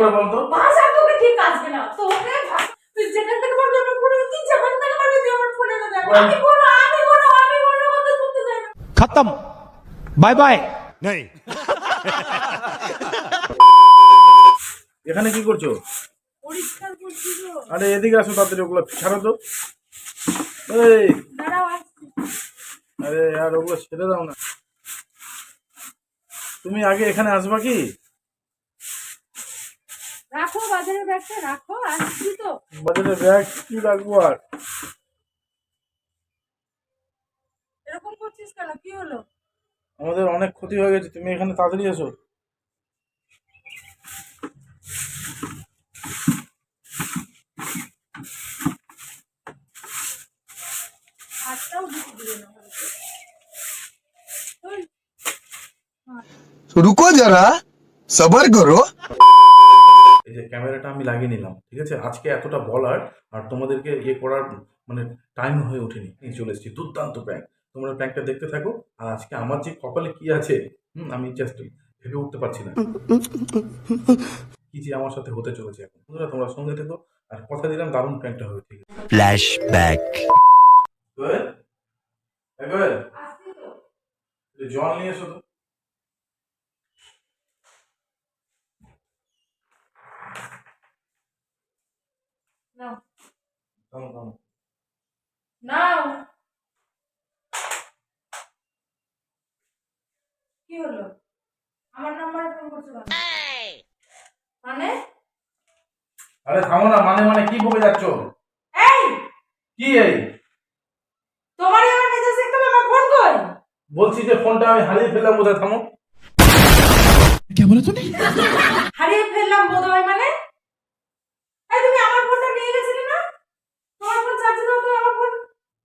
করে বলতো? ভাষা তোকে ঠিক আসবে না। তোকে তুই যেখান থেকে পারবি আমার ফোনে, তুই যেখান থেকে পারবি তুই আমার ফোনে না যাবি। আমি কোনো কথা শুনতে চাই না। खत्म बाय बाय नहीं। এখানে কি করছো? পরিষ্কার করছি তো। আরে এদিকে আসো তাড়াতাড়ি, ওগুলো ছাড়ো তো। এই দাঁড়াও আসছি। আরে আর ওগুলো ছেড়ে দাও না। তুমি আগে এখানে আসবা কি? রাখো বাজারের ব্যাগটা রাখো, আসছি তো। বাজারে ব্যাগ কি রাখবো আর? এরকম করছিস কেন, কি হলো? আমাদের অনেক ক্ষতি হয়ে গেছে, তুমি এখানে তাড়াতাড়ি এসো। হাতটাও ঢুকে দিবে না হয়তো। रुको जरा सबर करो। এই যে ক্যামেরাটা আমি লাগিয়ে নিলাম, ঠিক আছে? আজকে এতটা বলার আর তোমাদেরকে ইয়ে করার মানে টাইম হয়ে ওঠেনি। নিয়ে চলে এসেছি দুর্দান্ত প্র্যাঙ্ক। তোমরা প্র্যাঙ্কটা দেখতে থাকো। আর আজকে আমার যে কপালে কি আছে আমি জাস্ট ভেবে উঠতে পারছি না কি যে আমার সাথে হতে চলেছে এখন। বন্ধুরা তোমরা সঙ্গে থেকো, আর কথা দিলাম দারুণ প্র্যাঙ্কটা হবে, ঠিক আছে? फ्लैशबैक। কোয়েল, এই কোয়েল, আসছি তো। একটু জল নিয়ে এসো তো। নাও থামো থামো। নাও। কি হলো? আমার নাম্বারে ফোন করছো কেন? মানে আরে থামো না, মানে মানে কি বকে যাচ্ছ? এই কি এই? তোমারই আমার মেসেজ দেখতে হবে, আমার ফোন কই? বলছি যে ফোনটা আমি হারিয়ে ফেললাম, বোধহয়। থামো। क्या बोला तूने? হারিয়ে ফেললাম বোধহয় মানে? এই তুমি আমার ফোনটা নিয়ে গেছিলে না? তোমার ফোন চার্জে দাও, তুমি আমার ফোন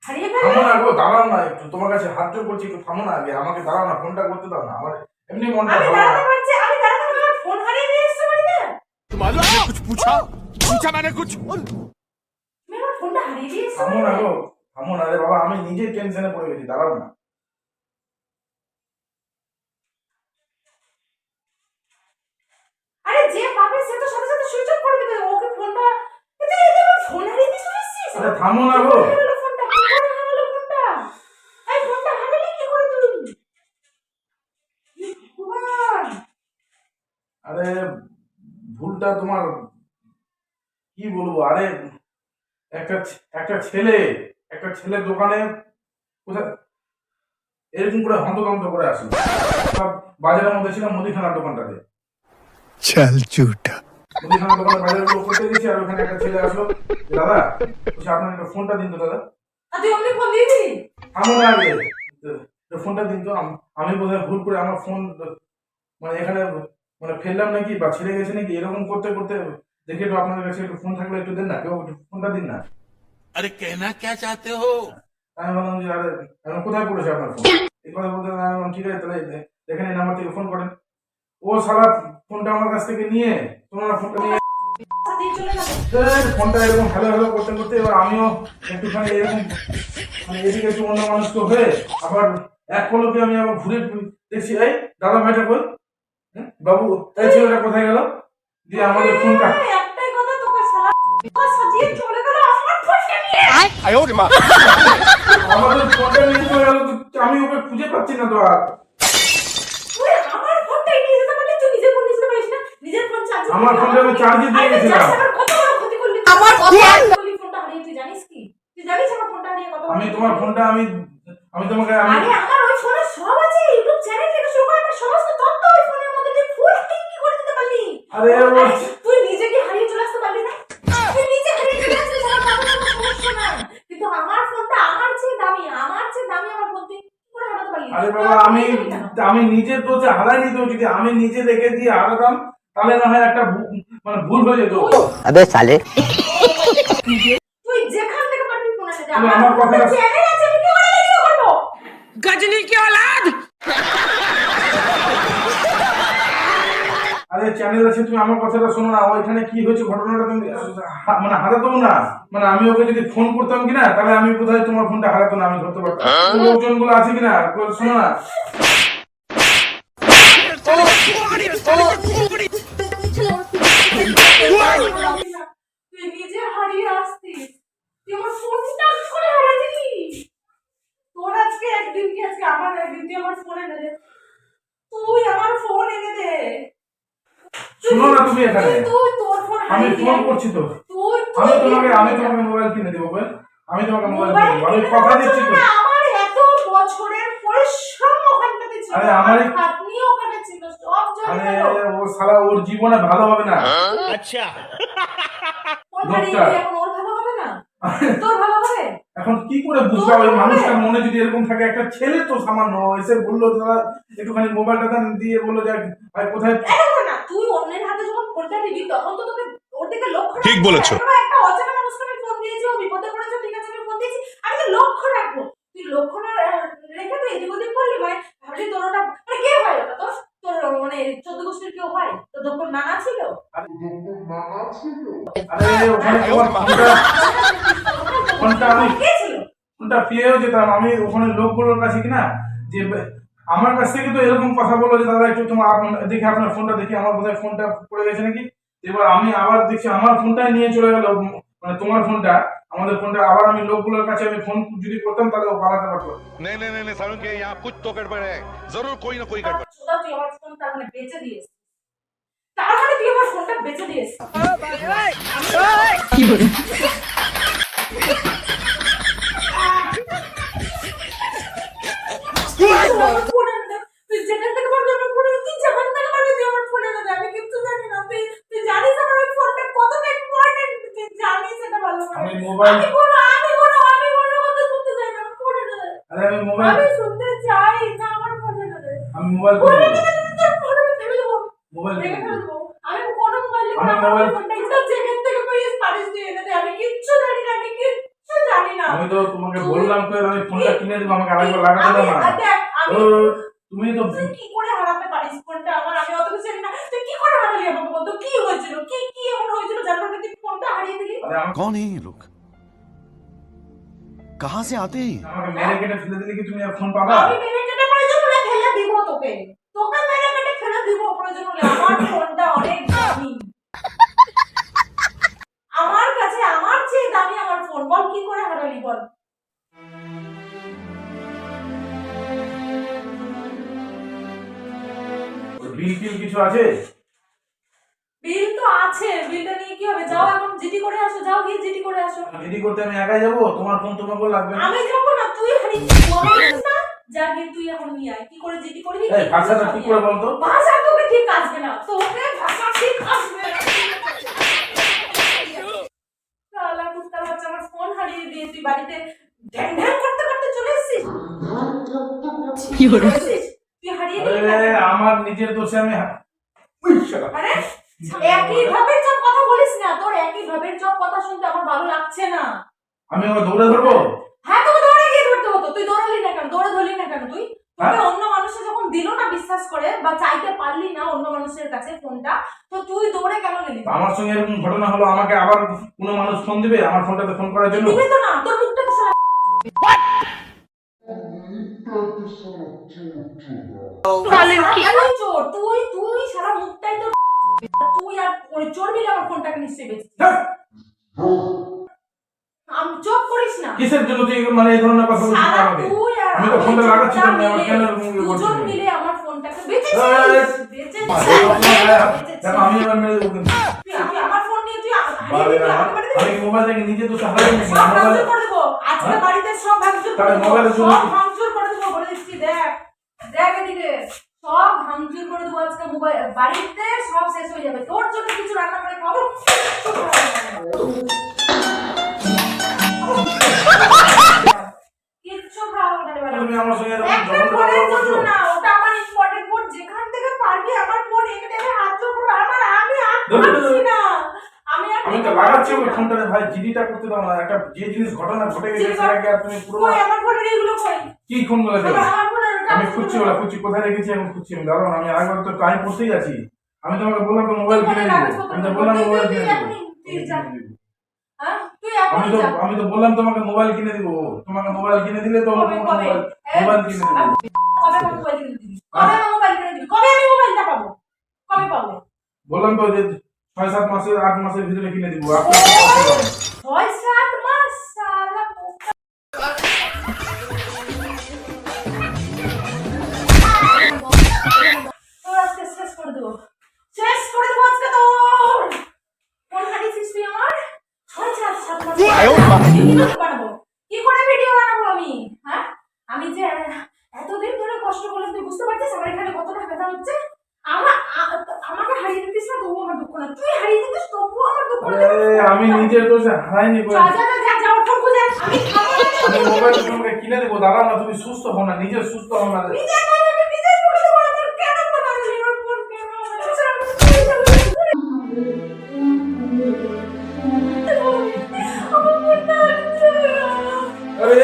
হারিয়ে থামো ফেললে? না গো, দাঁড়াও না একটু, তোমার কাছে হাত জোর করছি, একটু থামো না আগে। আমাকে দাঁড়াও না, ফোনটা করতে দাও না, আমার এমনি মনটা আমি ভালো না। দাঁড়াতে পারছি, আমি দাঁড়াতে পারছি, আমার ফোন হারিয়ে নিয়ে এসছো বাড়িতে? तुम्हारे ने कुछ पूछा? पूछा मैंने कुछ? তুমি আমার ফোনটা হারিয়ে দিয়ে এসছো থামো না বাড়িতে? গো, থামো না রে বাবা, আমি নিজে টেনশনে পড়ে গেছি, দাঁড়াও না। আরে যে পাবে সে তো সাথে সাথে সুইচ অফ করে দেবে। ওকে ফোনটা তুই এই যে আমার ফোন হারিয়ে দিয়ে চলে এসেছিস? আরে থামো না গো। কি করে হারালো ফোনটা? কি করে হারালো ফোনটা? এই ফোনটা হারালি কি করে তুই? ভগবান! আরে ভুলটা তোমার, কি বলবো, আরে একটা একটা ছেলে একটা ছেলে দোকানে কোথায় এরকম করে হন্তদন্ত করে আসলো। সব বাজারের মধ্যে ছিলাম, মুদিখানার দোকানটাতে। चल झूठा। মুদিখানার দোকানে বাজারের গুলো করতে গেছি, আর ওখানে একটা ছেলে আসলো, দাদা বলছে আপনার একটা ফোনটা দিন তো দাদা। আর তুই অমনি ফোন দিয়ে দিলি? থামো না আগে, তো ফোনটা দিন তো। আমি বোধহয় ভুল করে আমার ফোন মানে এখানে মানে ফেললাম নাকি, বা ছিঁড়ে গেছে নাকি, এরকম করতে করতে দেখে একটু আপনাদের কাছে একটু ফোন থাকলে একটু দেন না, কেউ একটু ফোনটা দিন না। अरे कहना क्या चाहते हो? আমি বললাম যে আরে এখন কোথায় পড়েছে আপনার ফোন? এই কথা বলতে আমি বললাম, ঠিক আছে তাহলে দেখেন এই নাম্বার থেকে ফোন করেন। ও সারা ফোনটা আমার কাছ থেকে নিয়ে তোমার ফোনটা নিয়ে আচ্ছা দিয়ে চলে গেল। ফোনটা এরকম হ্যালো হ্যালো করতে করতে এবার আমিও একটুখানি এরকম মানে এদিকে একটু অন্য মানুষকে হয়ে আবার এক পলকে আমি আবার ঘুরে দেখছি, এই দাদা ভাইটা কই? বাবু এই ছেলেটা কোথায় গেল? দিয়ে আমাদের ফোনটা এই একটাই কথা, তোকে শালা সাজিয়ে চলে গেল আমার ফোনটা নিয়ে। आयो रे माँ। আমাদের ফোনটা নিয়ে চলে গেল, তো আমি ওকে খুঁজে পাচ্ছি না তো আর। তুই আমার ফোনটাই নিয়ে যেতে পারলি, তুই নিজের ফোন নিয়ে যেতে পারিস না? নিজের ফোন চার্জ আমার ফোনটা আমি চার্জে দিয়ে গেছিলাম। কত বড় ক্ষতি করলি তুই? আমার ফোনটা হারিয়ে তুই জানিস কি? তুই জানিস আমার ফোনটা হারিয়ে কত বড় আমি ক্ষতি তোমার করলি? ফোনটা আমি তোমাকে আমি আরে আমার ওই ফোনে সব আছে, ইউটিউব চ্যানেল থেকে শুরু করে আমার সমস্ত তথ্য ওই ফোনের মধ্যে, তুই ফুল কি করে দিতে পারলি? আরে আরে, তুই নিজে কি হারিয়ে চলে আসতে পারলি না? তুই নিজে হারিয়ে চলে আসছিস, আমার কোনো সমস্যা নাই। কিন্তু আমার ফোনটা আমার চেয়ে দামি আমার ফোন, তুই কি করে হারাতে পারলি? আরে তুই বাবা, আমার আমি ফোন দিবি কেন? আমি নিজের দোষে হারাইনি তো। যদি আমি নিজে দেখে দিয়ে হারাতাম তাহলে না হয় একটা মানে ভুল হয়ে যেত। अबे साले। তুই যেখান থেকে পারবি ফোন এনে দে। তুমি আমার আমার ফোনে কথাটা- চ্যানেল আছে, আমি কি করে ভিডিও করব? गजनी की औलाद। আরে চ্যানেল আছে, তুমি আমার কথাটা শোনো না। ওইখানে কি হয়েছে ঘটনাটা তুমি মানে হারাতাম না। মানে আমি ওকে যদি ফোন করতাম কিনা তাহলে আমি বোধহয় তোমার ফোনটা হারাতো না, আমি ধরতে পারতাম। লোকজন গুলো আছে কিনা শোনো না। ফোনটা কি করে হারালি? তোর আজকে একদিন কি আজকে আমার একদিন তুই আমার ফোন এনে দে। তুই আমার ফোন এনে দে। শোনো না তুমি এখানে, তুই তোর ফোন আমি হারিয়ে ফোন দিলি। করছি তো, তুই আমি তোমাকে মোবাইল কিনে দেবো বল, আমি তোমাকে মোবাইল কিনে দেবো, আমি কথা দিচ্ছি তো। আমার এত বছরের পরিশ্রম ওখানটাতে ছিল, আরে আমার আমারই- খাটনি ওখানে ছিল, সব জলে আরে গেল। ও শালা ওর জীবনে ভালো হবে না। ওর হারিয়ে লোকটা। গেলে এখন ওর ভালো হবে না? তোর ভালো হবে? এখন কি করে বুঝবা ওই মানুষটার মনে যদি এরকম থাকে? একটা ছেলে তো সামান্য এসে বললো দাদা একটুখানি মোবাইলটা দেন, দিয়ে বললো যে ভাই কোথায়। এরকম না, তুই অন্যের হাতে যখন ফোনটা দিবি তখন তো তোকে ওর দিকে লক্ষ্য রাখতে ঠিক হবে। বলেছো। এবার একটা অচেনা মানুষকে আমি ফোন দিয়েছি, ও বিপদে পড়েছে, ঠিক আছে আমি ফোন দিয়েছি, আমি তো লক্ষ্য রাখবো। তুই লক্ষ্য না রেখে তুই এদিক ওদিক করলি, মানে ভাবলি তোর ওটা মানে কে হয় ওটা তোর? তোর মানে 14 গোষ্ঠীর কেউ হয়? তোর তোর নানা ছিল? আরে ওখানে তোমার ফোনটা আমি কে ছিল? ফোনটা পেয়েও যেতাম আমি ওখানে লোকগুলোর কাছে কিনা, যে আমার কাছ থেকে তো এরকম কথা বললো যে দাদা একটু তোমার দেখে আপনার ফোনটা দেখি, আমার বোধহয় ফোনটা পড়ে গেছে নাকি। এবার আমি আবার দেখছি আমার ফোনটাই নিয়ে চলে গেল, মানে তোমার ফোনটা আমাদের ফোনটা, আবার আমি লোকগুলোর কাছে আমি ফোন যদি করতাম তাহলে ও পালাতে পারতো। नहीं नहीं नहीं सारुण के यहाँ कुछ तो गड़बड़ है, जरूर कोई ना कोई गड़बड़। সোজা তুই আমার ফোন তার মানে বেচে দিয়েছিস, তার মানে তুই আমার ফোনটা বেচে দিয়েছিস। তুই যেখান থেকে পারবি আমার ফোন এনে দে, তুই যেখান থেকে পারবি তুই আমার ফোন এনে দে, আমি কিচ্ছু জানি না। তুই জানিস আমার ওই ফোনটা কতটা ইম্পর্টেন্ট, তুই জানিস এটা ভালো করে। আমি মোবাইল আমি কোনো কথা শুনতে চাই না, ফোন এনে দে। আরে আমি মোবাইল আমি শুনতে চাই না, আমার ফোন এনে দে। আমি মোবাইল ফোন কিনে এনে দেবো। দে, তোর ফোন আমি ফেলে দেবো। মোবাইল কিনে ভেঙে ফেলে দেবো। দেবো। আমি কোনো মোবাইল নিব না, আমি আমার মোবাইল ফোনটা একদম যেখান থেকে প্লিজ পারিস তুই এনে দে। আমি কিচ্ছু জানি না, আমি কিচ্ছু জানি না। আমি তো তোমাকে বললাম তো আমি ফোনটা কিনে দেবো, আমাকে আরেকবার লাগাতে দাও না। আমি ও তুমি তো তুই কি করে হারাতে পারিস ফোনটা আমার? আমি অত কিছু জানি না। তুই কি করে হারালি আমাকে বলতো? কি হয়েছিল? কি এমন হয়েছিল যার কারণে তুই ফোনটা হারিয়ে দিলি? আরে कौन है ये लोग कहाँ से आते हैं ये? আমাকে মেরে কেটে ফেলে দিলে কি তুমি আর ফোন পাবা? আমি মেরে কেটে প্রয়োজন হলে ফেলে দিব তোকে। তোকে মেরে কেটে ফেলে দিব প্রয়োজন হলে। আমার ফোনটা অনেক দামি। আমার কাছে আমার চেয়ে দামি আমার ফোন। বল কি করে হারালি বল? বিল টিল কিছু আছে? বিল তো আছে, বিলটা নিয়ে কি হবে? যাও এখন জিডি করে আসো, যাও গিয়ে জিডি করে আসো। রেডি করতে আমি একাই যাবো? তোমার ফোন তোমাকে লাগবে না? আমি যাবো না, তুই হারিয়ে বলিস না। যা গিয়ে তুই এখন নিয়ে আয়। কি করে জিডি করবি? এই ভাষাটা ঠিক করে বলতো। ভাষা তোকে ঠিক আসবে না, তোকে ভাষা ঠিক আসবে না। শালা কুত্তার বাচ্চা, আমার ফোন হারিয়ে দিয়ে তুই বাড়িতে ঢ্যাং ঢ্যাং করতে করতে চলে এসেছিস। কি করেছিস? তুই হারিয়ে দিলি না? আরে আমার নিজের দোষে আমি উই শালা। আরে একই ভাবের সব কথা বলিস না, তোর একই ভাবের সব কথা শুনতে আমার ভালো লাগছে না। আমি ওকে দৌড়ে ধরবো? হ্যাঁ, তোকে দৌড়ে গিয়ে ধরতে হতো। তুই দৌড়ালি না কেন? দৌড়ে ধরলি না কেন? তুই হ্যাঁ? তোকে অন্য মানুষে যখন দিল না বিশ্বাস করে, বা চাইতে পারলি না অন্য মানুষের কাছে ফোনটা, তো তুই দৌড়ে কেন গেলি? আমার সঙ্গে এরকম ঘটনা হলো, আমাকে আবার কোনো মানুষ ফোন দিবে আমার ফোনটাতে ফোন করার জন্য? দিবি তো না, তোর মুখটা তো সারা তুই চোর, তুই সারা মুখটাই তোর। তুই আর ওই চোর মিলে আমার ফোনটাকে নিশ্চয়ই বেঁচেছিস। হ্যাঁ? আমি চোখ করিস না। কিসের জন্য তুই মানে এই ধরনের কথা বলছিস সারা আমাকে? তুই আর আমি তো আমি ফোনটা লাগাচ্ছি চোরটা না, আমার মিলে, কেন এরকম ইয়ে করছিস? দুজন মিলে আমার ফোনটাকে বেঁচেছিস। বেঁচেছিস। দেখো আমি এবার মেরে দেবো কিন্তু। তুই আমার ফোন নিয়ে তুই বারে হারিয়ে দিবি, বারে, আমাকে মেরে দিবি। আমি মোবাইল থেকে নিজে তো হারাই নিয়েছি সব মোবাইল। ভাঙচুর করে দেবো আজকে, হ্যাঁ? বাড়িতে সব ভাঙচুর করে তাহলে দেবো, মোবাইলের জন্য সব ভাঙচুর করে দেবো বলে দিচ্ছি। দেখ এদিকে, সব ভাঙচুর করে দেবো আজকে। মোবাইল বাড়িতে সব শেষ হয়ে যাবে। তোর জন্য কিছু রান্না করে খাবো। কিচ্ছু খাওয়াবো না রে বাবা। তুমি আমার সঙ্গে এরকম একটা ঝগড়া ফোনের করছো? জন্য না, ওটা আমার ইম্পর্টেন্ট ফোন। যেখান থেকে পারবি আমার ফোন এনে দেবে, হাত জোর করবো। আমি আর পারছি না। আমি আর আমি তো লাগাচ্ছি ওই ফোনটাতে ভাই, জিডিটা করতে দাও না। একটা যে জিনিস ঘটনা ঘটে গেছে সেটাকে আর তুমি পুরো কই আমার ফোনের এইগুলো কই? কি ফোন বলে দেবে? আমার ফোনের ওটা আমি খুঁজছি ওরা, খুঁজছি কোথায় রেখেছি এখন খুঁজছি আমি। দাঁড়াও আমি আরেকবার তো টাইম করতেই আছি। আমি তোমাকে বললাম তো মোবাইল কিনে দেবো, আমি তো বললাম মোবাইল কিনে দেবো। হ্যাঁ, তুই আমি এখনই তো যা। আমি তো বললাম তোমাকে মোবাইল কিনে দেবো, তোমাকে মোবাইল কিনে দিলে তো কবে, কবে? মোবাইল কিনে দেবো। কবে আমার মোবাইল কিনে দিবি? কবে আমার মোবাইল কিনে দিবি? কবে আমি মোবাইলটা পাবো? কবে পাবো? বললাম তো যে 6-7 মাসের 8 মাসের ভিতরে কিনে দিব। 6-7 মাস? শালা বানাবো কি করে ভিডিও বানাবো আমি? হ্যাঁ, আমি যে এতদিন ধরে কষ্ট করলাম, তুই বুঝতে পারছিস আমার এখানে কতটা ব্যথা হচ্ছে? আমাকে হারিয়ে দিতিস না তবুও আমার দুঃখ না, তুই হারিয়ে দিতিস তবুও আমার দুঃখ না। আমি নিজের দোষে হারাইনি বলে যা ওর ফোন খুঁজে আন। আমি খাবো না তো। আমি মোবাইল তোমাকে কিনে দেবো, দাঁড়াও না, তুমি সুস্থ হও না, নিজে সুস্থ হও না। নিজের ফোন আমি নিজেই করে দেবো, আমার কেন ফোন আছে? ওর ফোন কেন? আচ্ছা, আমি চলে যাবো। আমার ফোনটা আছে। আরে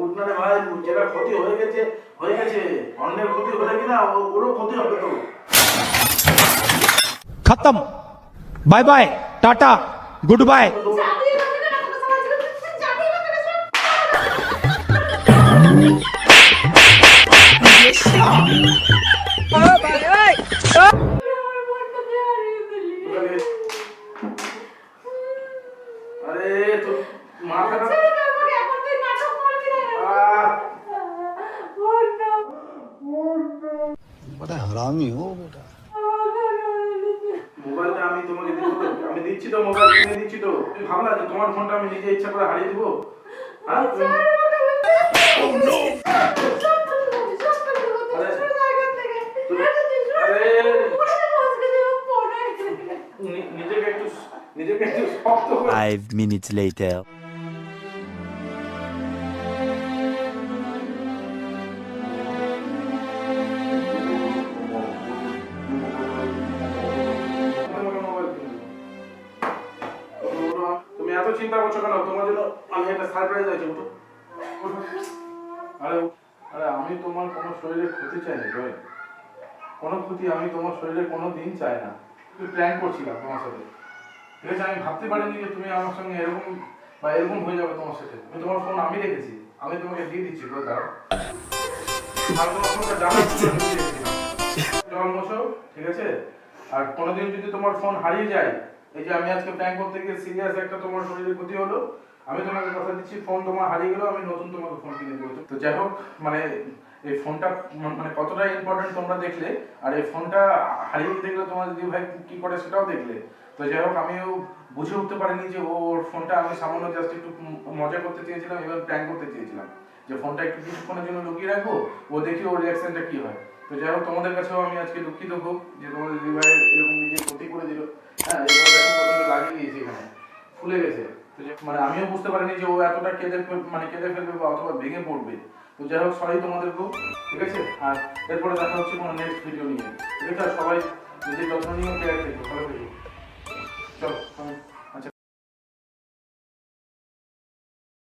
উঠ না রে ভাই, যেটা ক্ষতি হয়ে গেছে হয়ে গেছে, অন্যের ক্ষতি হলে কিনা ওরও ক্ষতি হবে তো। खत्म बाय बाय टाटा गुड बाय আরে তো মাথাটা बड़ा हरामी हो बेटा। মোবাইলটা আমি তোমাকে দিব তো, আমি দিচ্ছি তো, মোবাইল কিনে দিচ্ছি তো। তুমি ভাবলা যে তোমার ফোনটা আমি নিজে ইচ্ছা করে হারিয়ে দিব? হ্যাঁ নিজেকে একটু শক্ত করে 5 minutes later. তুমি এত চিন্তা করছো কেন? তোমার জন্য আমি একটা সারপ্রাইজ আছে। উঠো উঠো। আরে আরে আমি তোমার কোনো শরীরে ক্ষতি চাই না জয়, কোনো ক্ষতি আমি তোমার শরীরে কোনো দিন চাই না। তুই প্ল্যান করছিলাম তোমার সাথে, ঠিক আছে? আমি ভাবতে পারিনি যে তুমি আমার সঙ্গে এরকম বা এরকম হয়ে যাবে তোমার সাথে। আমি তোমার ফোন আমি রেখেছি, আমি তোমাকে দিয়ে দিচ্ছি। তো দাঁড়াও, আমি তোমার ফোনটা জানাচ্ছি, জল মোছো, ঠিক আছে? আর কোনোদিন যদি তোমার ফোন হারিয়ে যায়, এই যে আমি আজকে প্ল্যান করতে গিয়ে সিরিয়াস একটা তোমার শরীরে ক্ষতি হলো, আমি তোমাকে কথা দিচ্ছি ফোন তোমার হারিয়ে গেলেও আমি নতুন তোমাকে ফোন কিনে দেবো। তো যাই হোক, মানে এই ফোনটা মানে কতটা ইম্পর্টেন্ট তোমরা দেখলে, আর এই ফোনটা হারিয়ে দেখলে তোমার দিদি ভাই কি করে সেটাও দেখলে। তো যাই হোক, আমিও বুঝে উঠতে পারিনি যে ওর ফোনটা আমি সামান্য জাস্ট একটু মজা করতে চেয়েছিলাম, এবার প্ল্যান করতে চেয়েছিলাম যে ফোনটা একটু কিছুক্ষণের জন্য লুকিয়ে রাখবো, ও দেখি ওর রিয়াকশনটা কি হয়। তো যাই হোক, তোমাদের কাছেও আমি আজকে দুঃখিত খুব যে তোমাদের দিদি ভাই এরকম নিজে ক্ষতি করে দিল। হ্যাঁ, এবার দেখো কতটা লাগিয়ে দিয়েছে, এখানে ফুলে গেছে। তো মানে আমিও বুঝতে পারিনি যে ও এতটা কেঁদে ফেলবে বা অথবা ভেঙে পড়বে। তো যাই হোক, সবাই তোমাদেরকেও, ঠিক আছে? আর এরপরে দেখা হচ্ছে কোনো নেক্সট ভিডিও নিয়ে, ঠিক আছে? আর সবাই নিজের যত্ন নিয়েও কেয়ার থেকো, ভালো থেকো। চলো।